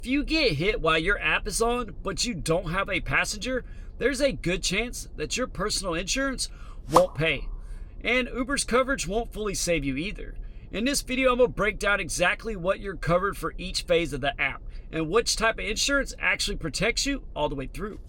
If you get hit while your app is on, but you don't have a passenger, there's a good chance that your personal insurance won't pay. And Uber's coverage won't fully save you either. In this video, I'm going to break down exactly what you're covered for each phase of the app and which type of insurance actually protects you all the way through.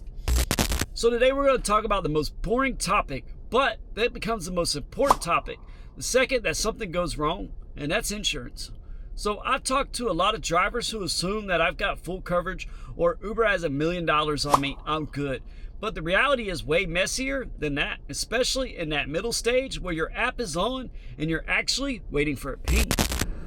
So today we're going to talk about the most boring topic, but that becomes the most important topic the second that something goes wrong, and that's insurance. So I've talked to a lot of drivers who assume that I've got full coverage or Uber has $1 million on me, I'm good. But the reality is way messier than that, especially in that middle stage where your app is on and you're actually waiting for a ping.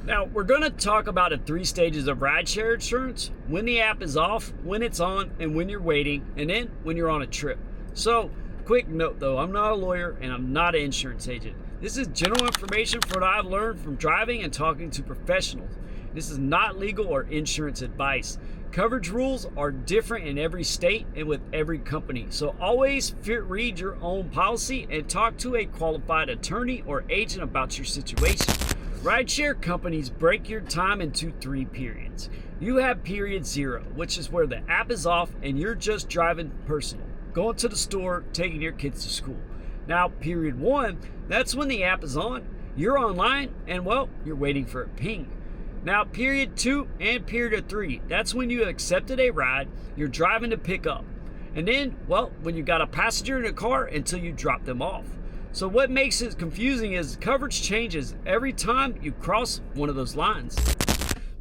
Now, we're going to talk about the 3 stages of rideshare insurance: when the app is off, when it's on, and when you're waiting, and then when you're on a trip. So, quick note though, I'm not a lawyer and I'm not an insurance agent. This is general information from what I've learned from driving and talking to professionals. This is not legal or insurance advice. Coverage rules are different in every state and with every company. So always read your own policy and talk to a qualified attorney or agent about your situation. Rideshare companies break your time into 3 periods. You have period 0, which is where the app is off and you're just driving personal, going to the store, taking your kids to school. Now, period 1, that's when the app is on, you're online, and well, you're waiting for a ping. Now, period 2 and period 3, that's when you accepted a ride, you're driving to pick up. And then, well, when you got a passenger in the car until you drop them off. So what makes it confusing is coverage changes every time you cross one of those lines.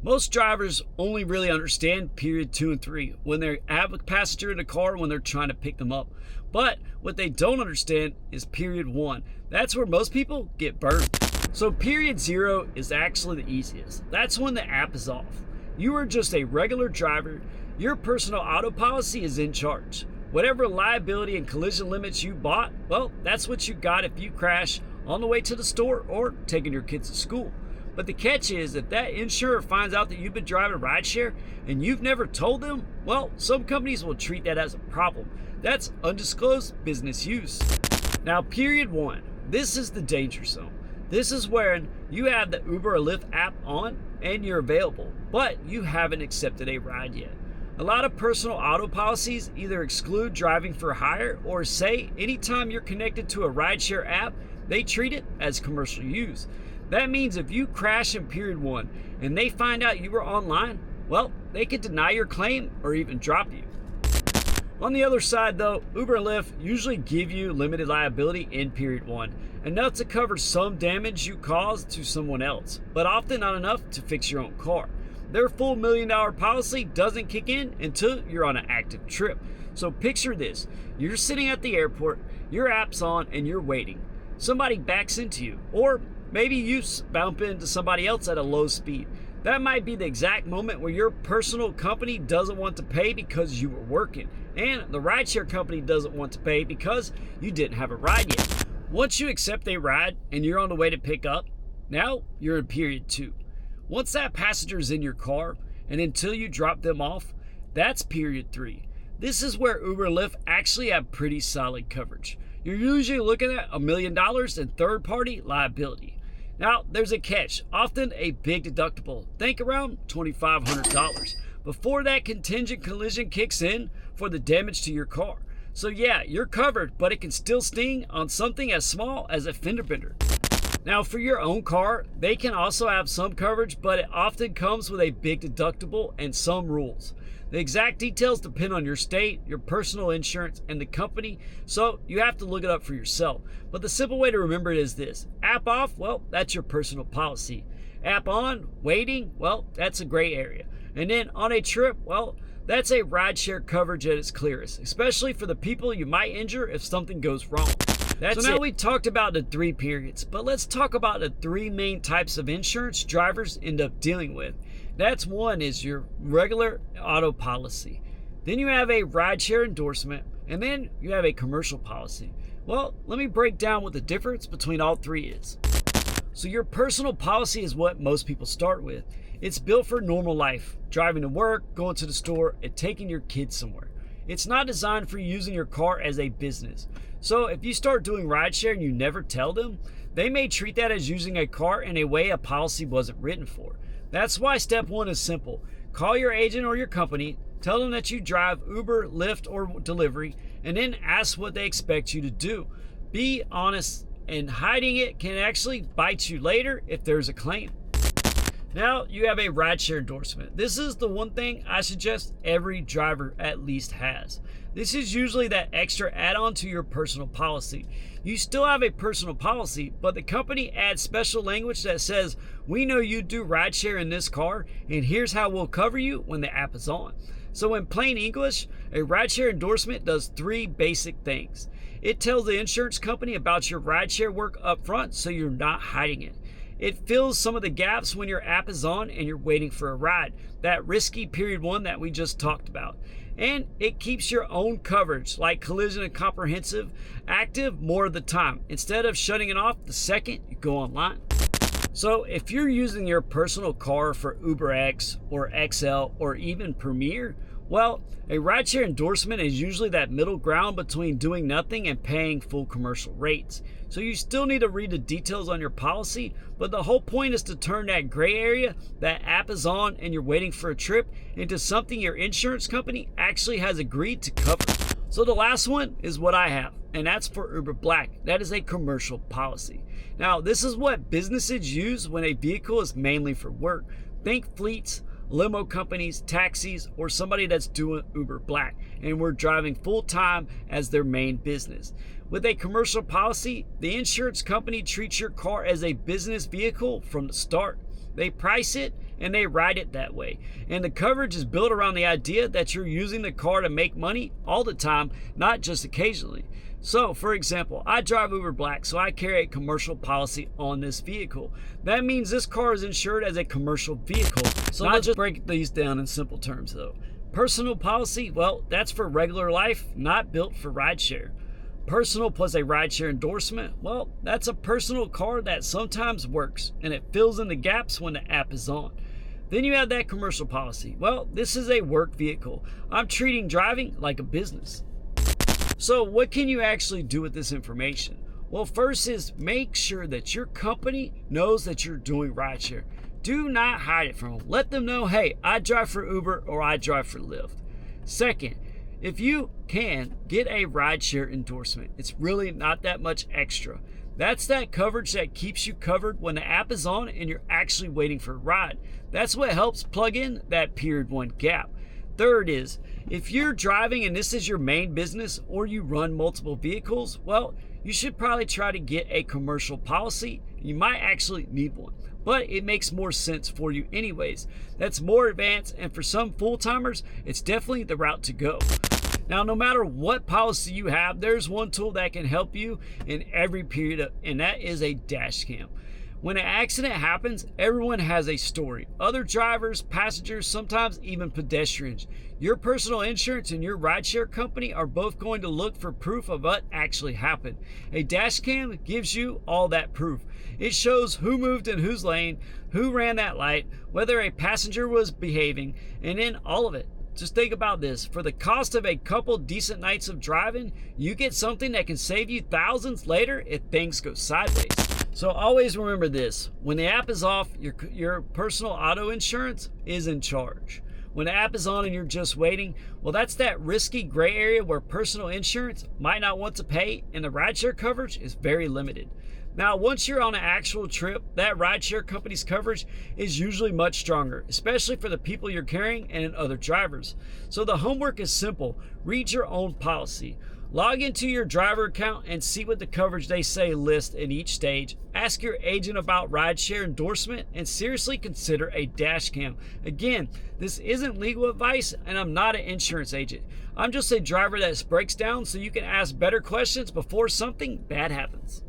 Most drivers only really understand period 2 and 3 when they have a passenger in the car when they're trying to pick them up. But what they don't understand is period 1. That's where most people get burned. So period 0 is actually the easiest. That's when the app is off. You are just a regular driver. Your personal auto policy is in charge. Whatever liability and collision limits you bought, well, that's what you got if you crash on the way to the store or taking your kids to school. But the catch is, if that insurer finds out that you've been driving rideshare and you've never told them, well, some companies will treat that as a problem. That's undisclosed business use. Now, period 1, this is the danger zone. This is when you have the Uber or Lyft app on and you're available, but you haven't accepted a ride yet. A lot of personal auto policies either exclude driving for hire or say anytime you're connected to a rideshare app, they treat it as commercial use. That means if you crash in period 1 and they find out you were online, well, they could deny your claim or even drop you. On the other side though, Uber and Lyft usually give you limited liability in period 1, enough to cover some damage you caused to someone else, but often not enough to fix your own car. Their full $1 million policy doesn't kick in until you're on an active trip. So picture this, you're sitting at the airport, your app's on and you're waiting. Somebody backs into you, or maybe you bump into somebody else at a low speed. That might be the exact moment where your personal company doesn't want to pay because you were working, and the rideshare company doesn't want to pay because you didn't have a ride yet. Once you accept a ride and you're on the way to pick up, now you're in period 2. Once that passenger is in your car and until you drop them off, that's period 3. This is where Uber and Lyft actually have pretty solid coverage. You're usually looking at $1 million in third-party liability. Now, there's a catch, often a big deductible, think around $2,500, before that contingent collision kicks in for the damage to your car. So yeah, you're covered, but it can still sting on something as small as a fender bender. Now, for your own car, they can also have some coverage, but it often comes with a big deductible and some rules. The exact details depend on your state, your personal insurance, and the company, so you have to look it up for yourself. But the simple way to remember it is this: app off, well, that's your personal policy. App on, waiting, well, that's a gray area. And then on a trip, well, that's a rideshare coverage at its clearest, especially for the people you might injure if something goes wrong. So now we talked about the 3 periods, but let's talk about the 3 main types of insurance drivers end up dealing with. That's one is your regular auto policy. Then you have a rideshare endorsement, and then you have a commercial policy. Well, let me break down what the difference between all 3 is. So your personal policy is what most people start with. It's built for normal life, driving to work, going to the store, and taking your kids somewhere. It's not designed for using your car as a business. So if you start doing rideshare and you never tell them, they may treat that as using a car in a way a policy wasn't written for. That's why step 1 is simple. call your agent or your company, tell them that you drive Uber, Lyft, or delivery, and then ask what they expect you to do. Be honest, and hiding it can actually bite you later if there's a claim. Now you have a rideshare endorsement. This is the one thing I suggest every driver at least has. This is usually that extra add-on to your personal policy. You still have a personal policy, but the company adds special language that says, we know you do rideshare in this car, and here's how we'll cover you when the app is on. So in plain English, a rideshare endorsement does 3 basic things. It tells the insurance company about your rideshare work up front so you're not hiding it. It fills some of the gaps when your app is on and you're waiting for a ride, that risky period 1 that we just talked about. And it keeps your own coverage, like collision and comprehensive, active more of the time, instead of shutting it off the second you go online. So if you're using your personal car for UberX or XL or even Premier, well, a rideshare endorsement is usually that middle ground between doing nothing and paying full commercial rates. So you still need to read the details on your policy, but the whole point is to turn that gray area, that app is on and you're waiting for a trip, into something your insurance company actually has agreed to cover. So the last one is what I have, and that's for Uber Black. That is a commercial policy. Now, this is what businesses use when a vehicle is mainly for work. Think fleets, limo companies, taxis, or somebody that's doing Uber Black and we're driving full time as their main business. With a commercial policy, the insurance company treats your car as a business vehicle from the start. They price it and they ride it that way. And the coverage is built around the idea that you're using the car to make money all the time, not just occasionally. So, for example, I drive Uber Black, so I carry a commercial policy on this vehicle. That means this car is insured as a commercial vehicle. So let's just break these down in simple terms though. Personal policy, well, that's for regular life, not built for rideshare. Personal plus a rideshare endorsement, well, that's a personal car that sometimes works and it fills in the gaps when the app is on. Then you have that commercial policy. Well, this is a work vehicle. I'm treating driving like a business. So what can you actually do with this information? Well, first is make sure that your company knows that you're doing rideshare. Do not hide it from them. Let them know, hey, I drive for Uber or I drive for Lyft. Second, if you can, get a rideshare endorsement. It's really not that much extra. That's that coverage that keeps you covered when the app is on and you're actually waiting for a ride. That's what helps plug in that period 1 gap. Third is, if you're driving and this is your main business or you run multiple vehicles, well, you should probably try to get a commercial policy. You might actually need one, but it makes more sense for you anyways. That's more advanced, and for some full-timers, it's definitely the route to go. Now, no matter what policy you have, there's one tool that can help you in every period, and that is a dash cam. When an accident happens, everyone has a story. Other drivers, passengers, sometimes even pedestrians. Your personal insurance and your rideshare company are both going to look for proof of what actually happened. A dash cam gives you all that proof. It shows who moved in whose lane, who ran that light, whether a passenger was behaving, and then all of it. Just think about this. For the cost of a couple decent nights of driving, you get something that can save you thousands later if things go sideways. So always remember this. When the app is off, your personal auto insurance is in charge. When the app is on and you're just waiting, well, that's that risky gray area where personal insurance might not want to pay and the rideshare coverage is very limited. Now, once you're on an actual trip, that rideshare company's coverage is usually much stronger, especially for the people you're carrying and other drivers. So the homework is simple. Read your own policy. Log into your driver account and see what the coverage they say list in each stage. Ask your agent about rideshare endorsement and seriously consider a dash cam. Again, this isn't legal advice and I'm not an insurance agent. I'm just a driver that breaks down so you can ask better questions before something bad happens.